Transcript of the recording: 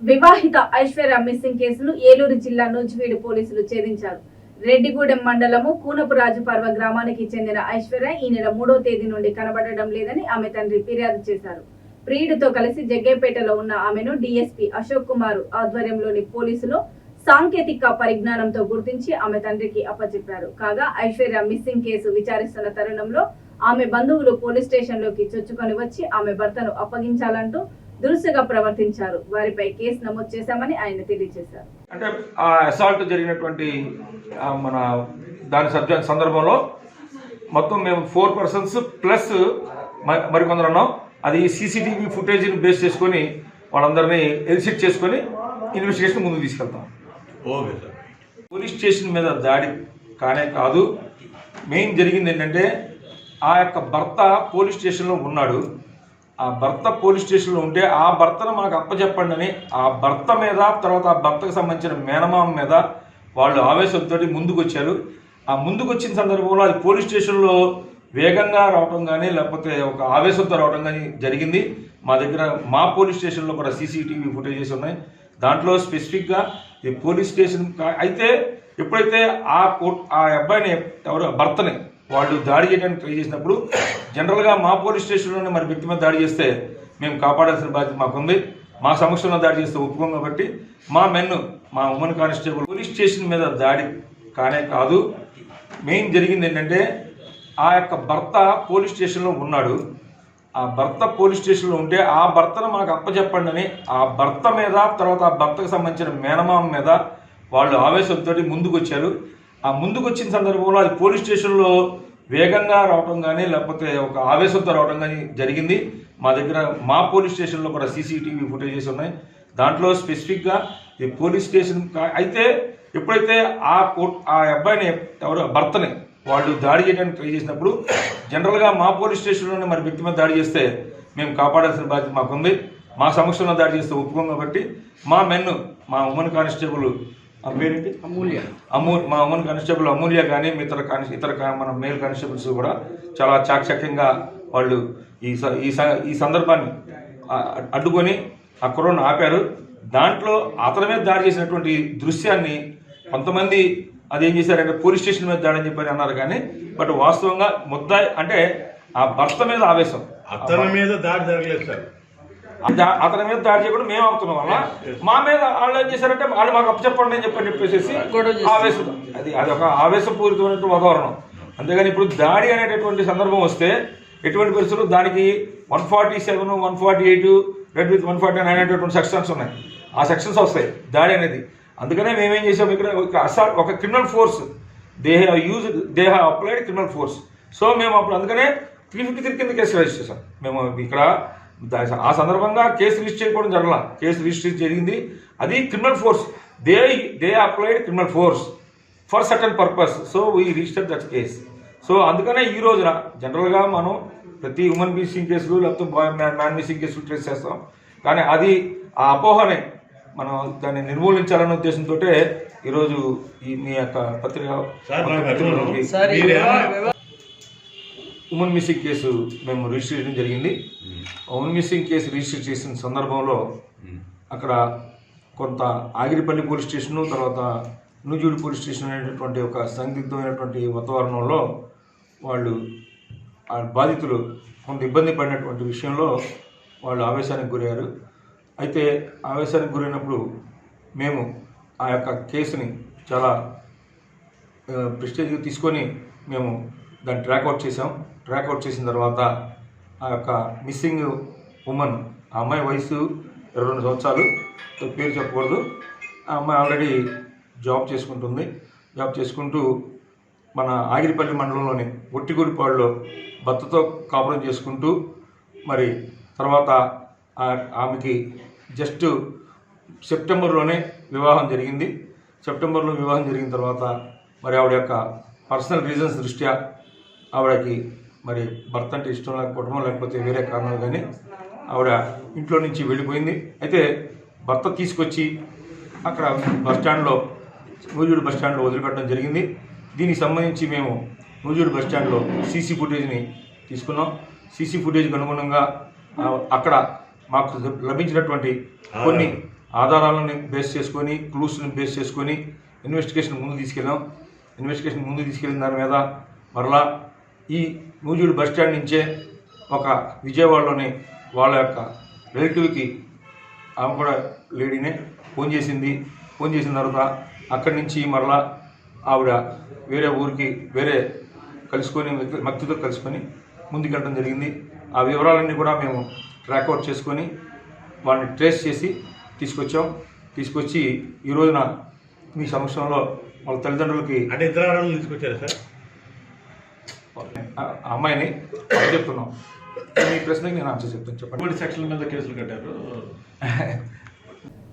వివాహిత ఐశ్వర్య మిస్సింగ్ కేసును ఏలూరు జిల్లా నూజివీడు పోలీసులు ఛేదించారు. రెడ్డిగూడెం మండలము కూనపురాజుపర్వ గ్రామానికి చెందిన ఐశ్వర్య ఈ నెల 3వ తేదీ నుండి కనబడడం లేదని ఆమె తండ్రి ఫిర్యాదు చేశారు. ప్రియుడితో కలిసి జగ్గేపేటలో ఉన్న ఆమెను డీఎస్పీ అశోక్ కుమార్ ఆధ్వర్యంలోని పోలీసులు సాంకేతిక పరిజ్ఞానంతో గుర్తించి ఆమె తండ్రికి అప్పచెప్పారు. కాగా ఐశ్వర్య మిస్సింగ్ కేసు విచారిస్తున్న తరుణంలో ఆమె బంధువులు పోలీస్ స్టేషన్లోకి చొచ్చుకొని వచ్చి ఆమె భర్తను అప్పగించాలంటూ దురుసుగా ప్రవర్తించారు. వారిపై కేసు నమోదు చేశామని ఆయన తెలియజేశారు. అంటే ఆ అసాల్ట్ జరిగినటువంటి మన దాని సందర్భంలో మొత్తం మేము 4 persons ప్లస్ మరికొందరు ఉన్నాం. అది సీసీటీవీ ఫుటేజ్ని బేస్ చేసుకొని వాళ్ళందరినీ ఎలిసిట్ చేసుకొని ఇన్వెస్టిగేషన్ ముందుకు తీసుకెళ్తాం. Okay sir. పోలీస్ స్టేషన్ మీద దాడి కానే కాదు, మెయిన్ జరిగింది ఏంటంటే ఆ యొక్క భర్త పోలీస్ స్టేషన్లో ఉన్నాడు. ఆ భర్త పోలీస్ స్టేషన్లో ఉంటే ఆ భర్తను మాకు అప్పచెప్పండి అని ఆ భర్త మీద, తర్వాత ఆ భర్తకు సంబంధించిన మేనమామ మీద వాళ్ళు ఆవేశంతో ముందుకు వచ్చారు. ఆ ముందుకు వచ్చిన సందర్భంలో అది పోలీస్ స్టేషన్లో వేగంగా రావడం కానీ లేకపోతే ఒక ఆవేశంతో రావడం కానీ జరిగింది. మా దగ్గర మా పోలీస్ స్టేషన్లో కూడా సీసీటీవీ ఫుటేజెస్ ఉన్నాయి. దాంట్లో స్పెసిఫిక్గా ఈ పోలీస్ స్టేషన్ అయితే ఎప్పుడైతే ఆ అబ్బాయిని ఎవరు భర్తని వాళ్ళు దాడి చేయడానికి ట్రై చేసినప్పుడు జనరల్గా మా పోలీస్ స్టేషన్లోనే మరి వ్యక్తి మీద దాడి చేస్తే మేము కాపాడాల్సిన బాధ్యత మాకుంది. మా సమక్షంలో దాడి చేస్తే ఒప్పుకోం కాబట్టి మా ఉమెన్ కానిస్టేబుల్ పోలీస్ స్టేషన్ మీద దాడి కానే కాదు, మెయిన్ జరిగింది ఏంటంటే ఆ యొక్క భర్త పోలీస్ స్టేషన్లో ఉన్నాడు. ఆ భర్త పోలీస్ స్టేషన్లో ఉంటే ఆ భర్తను మాకు అప్పచెప్పండి అని ఆ భర్త మీద, తర్వాత ఆ భర్తకు సంబంధించిన మేనమామ మీద వాళ్ళు ఆవేశంతో ముందుకు వచ్చారు. ఆ ముందుకు వచ్చిన సందర్భంలో అది పోలీస్ స్టేషన్లో వేగంగా రావడం కానీ లేకపోతే ఒక ఆవేశంతో రావడం కానీ జరిగింది. మా దగ్గర మా పోలీస్ స్టేషన్లో కూడా సీసీటీవీ ఫుటేజెస్ ఉన్నాయి. దాంట్లో స్పెసిఫిక్గా ఈ పోలీస్ స్టేషన్ అయితే ఎప్పుడైతే ఆ అబ్బాయిని ఎవరు భర్తని వాళ్ళు దాడి చేయడానికి ట్రై చేసినప్పుడు జనరల్గా మా పోలీస్ స్టేషన్లోనే మరి వ్యక్తి మీద దాడి చేస్తే మేము కాపాడాల్సిన బాధ్యత మాకుంది. మా సమక్షంలో దాడి చేస్తే ఒప్పుకోం కాబట్టి మా ఉమెన్ కానిస్టేబుల్ పేరేంటి మా ఉమెన్ కానిస్టేబుల్ అమూల్య కానీ ఇతర మన మేల్ కానిస్టేబుల్స్ కూడా చాలా చాకచక్యంగా వాళ్ళు ఈ సందర్భాన్ని అడ్డుకొని ఆ కుర్రను ఆపారు. దాంట్లో అతని మీద దాడి చేసినటువంటి దృశ్యాన్ని కొంతమంది అదేం చేశారంటే పోలీస్ స్టేషన్ మీద దాడి అని చెప్పని అన్నారు. కానీ బట్ వాస్తవంగా ముద్దాయి అంటే ఆ భర్త మీద ఆవేశం, అతని మీద దాడి జరగలేదు సార్. అతని మీద దాడి చేయకుండా మేము ఆపుతున్నాం వల్ల మా మీద వాళ్ళు ఏం చేశారంటే వాళ్ళు మాకు అప్పచెప్పండి అని చెప్పేసి ఆవేశం, అది ఒక ఆవేశపూరితమైనటువంటి వాతావరణం. అంతేగాని ఇప్పుడు దాడి అనేటటువంటి సందర్భం వస్తే ఎటువంటి పరిస్థితులు దానికి 147, 148, రెడ్ విత్ 149 అనేటటువంటి సెక్షన్స్ ఉన్నాయి. ఆ సెక్షన్స్ వస్తాయి దాడి అనేది. అందుకనే మేమేం చేసాం, ఇక్కడ ఒక criminal force they have applied criminal force. So మేము అప్పుడు అందుకనే 353 కింద కేసు రిజిస్టర్ చేసాం. మేము ఇక్కడ ఆ సందర్భంగా కేసు రిజిస్టర్ చేయకపోవడం జరగల, కేసు రిజిస్టర్ జరిగింది. అది criminal force, they applied criminal force for certain purpose. So we register that case. So అందుకనే ఈ రోజున జనరల్గా మనం ప్రతి ఉమెన్ మిస్సింగ్ కేసులు లేకపోతే మ్యాన్ మిస్సింగ్ కేసులు ట్రేస్ చేస్తాం. కానీ అది ఆ అపోహనే మనం దాన్ని నిర్మూలించాలనే ఉద్దేశంతో ఈరోజు మీ యొక్క పత్రిక ఉమెన్ మిస్సింగ్ కేసు మేము రిజిస్టర్ చేయడం జరిగింది. ఉమెన్ మిస్సింగ్ కేసు రిజిస్టర్ చేసిన సందర్భంలో అక్కడ కొంత ఆగిరిపల్లి పోలీస్ స్టేషను, తర్వాత నూజివీడు పోలీస్ స్టేషన్ అనేటటువంటి ఒక సందిగ్ధమైనటువంటి వాతావరణంలో వాళ్ళు ఆ బాధితులు కొంత ఇబ్బంది పడినటువంటి విషయంలో వాళ్ళు ఆవేశానికి గురయ్యారు. అయితే ఆవేశానికి గురైనప్పుడు మేము ఆ యొక్క కేసుని చాలా ప్రెస్టేజ్గా తీసుకొని మేము దాన్ని ట్రాక్అవుట్ చేసాం. ట్రాక్అవుట్ చేసిన తర్వాత ఆ యొక్క మిస్సింగ్ ఉమెన్, ఆ అమ్మాయి వయసు 22 సంవత్సరాలు, పేరు చెప్పకూడదు. ఆ అమ్మాయి ఆల్రెడీ జాబ్ చేసుకుంటుంది. జాబ్ చేసుకుంటూ మన ఆగిరిపల్లి మండలంలోని ఒట్టిగూడిపాడులో భర్తతో కాపురం చేసుకుంటూ మరి తర్వాత ఆమెకి జస్ట్ సెప్టెంబర్లోనే వివాహం జరిగింది. సెప్టెంబర్లో వివాహం జరిగిన తర్వాత మరి ఆవిడ యొక్క పర్సనల్ రీజన్స్ దృష్ట్యా ఆవిడకి మరి భర్త అంటే ఇష్టం లేకపోవడమో లేకపోతే వేరే కారణాలు కానీ ఆవిడ ఇంట్లో నుంచి వెళ్ళిపోయింది. అయితే భర్త తీసుకొచ్చి అక్కడ బస్టాండ్లో నూజివీడు బస్టాండ్లో వదిలిపెట్టడం జరిగింది. దీనికి సంబంధించి మేము నూజివీడు బస్టాండ్లో సీసీ ఫుటేజ్ని తీసుకున్నాం. సీసీ ఫుటేజ్కి అనుగుణంగా అక్కడ మాకు లభించినటువంటి కొన్ని ఆధారాలను బేస్ చేసుకొని క్లూస్ని బేస్ చేసుకొని ఇన్వెస్టిగేషన్ ముందు తీసుకెళ్ళిన దాని మీద మరలా ఈ నూజివీడు బస్ స్టాండ్ నుంచే ఒక విజయవాడలోని వాళ్ళ యొక్క రిలేటివ్కి ఆమె కూడా లేడీనే ఫోన్ చేసిన తర్వాత అక్కడి నుంచి మరలా ఆవిడ వేరే ఊరికి వ్యక్తితో కలుసుకొని ముందుకెళ్ళడం జరిగింది. ఆ వివరాలన్నీ కూడా మేము ట్రాక్అవుట్ చేసుకొని వాళ్ళని ట్రేస్ చేసి తీసుకొచ్చి ఈ రోజున మీ సమక్షంలో వాళ్ళ తల్లిదండ్రులకి అంటే ఇతర ఆడవాళ్ళని తీసుకొచ్చారా సార్? ఆ అమ్మాయిని చెప్తున్నాం. మీ ప్రశ్నకి నేను ఆన్సర్ చెప్తాను. చెప్పండి. సెక్షన్ల మీద కేసులు కట్టారు.